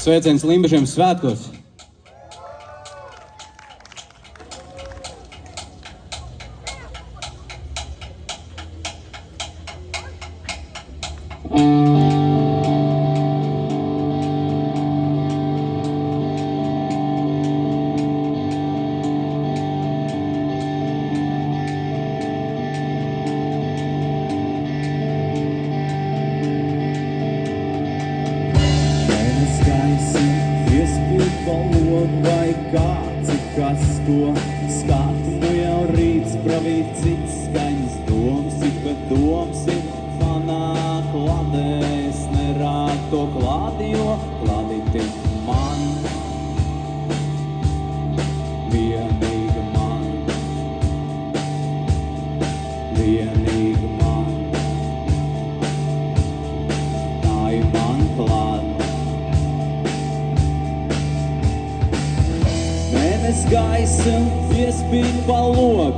Sveiciens Limbažiem svētkos! Iespīt balog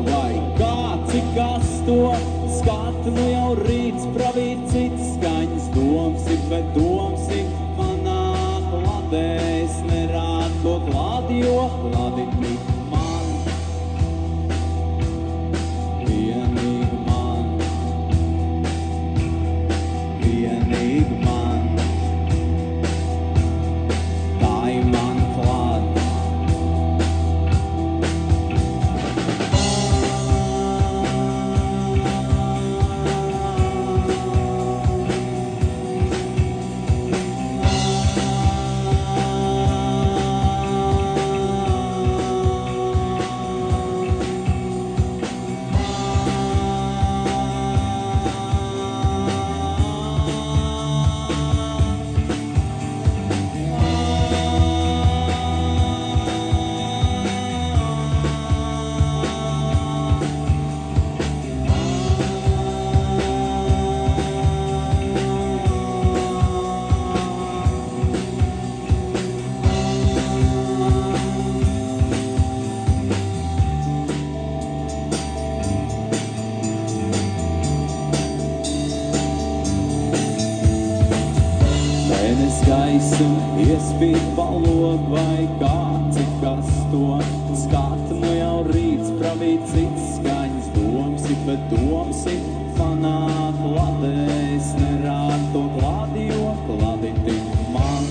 vai kāds, kas to skata, nu jau rīts pravīt cits skaņas domsi, bet domsi fanāt ladēs, nerād to klādi, jo klādi tik man,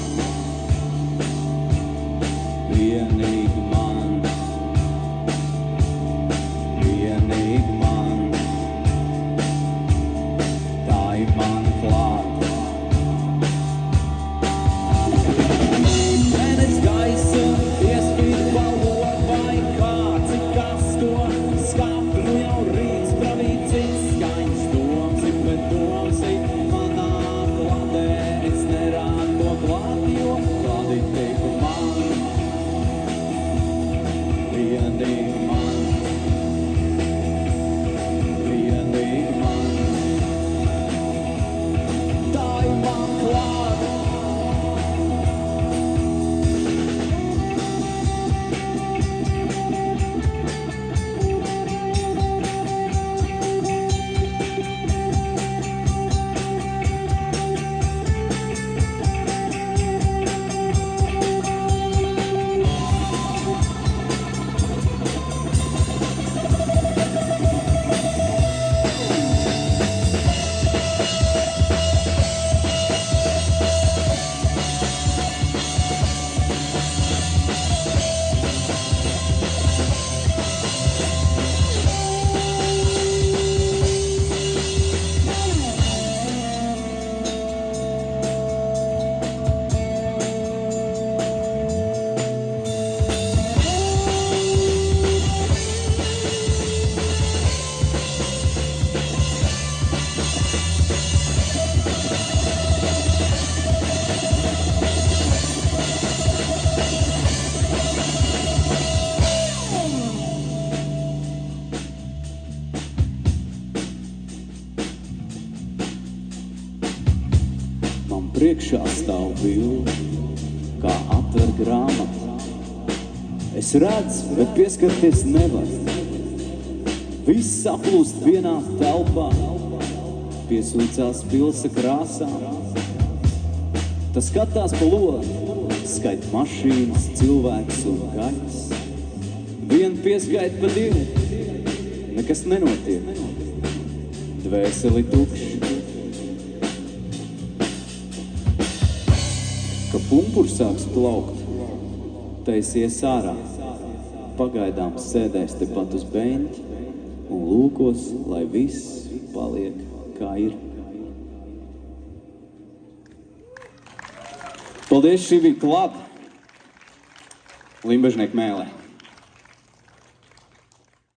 vienīgi man, vienīgi man, tā ir man klāt. Priekšā stāv bilde, kā atver grāmatu. Es redzu, bet pieskarties nevar. Viss saplūst vienā telpā, piesūcās pilsa krāsām. Tas skatās pa logu, skait mašīnas, cilvēks un kaķis. Vienu pieskait pa divu, nekas nenotiek. Dvēseli tukši. Ka pumpurs sāks plaukt, taisies ārā. Pagaidām sēdēs tepat uz beņķa un lūkos, lai viss paliek kā ir. Paldies, šī bija klāta Limbažnieku mēlē.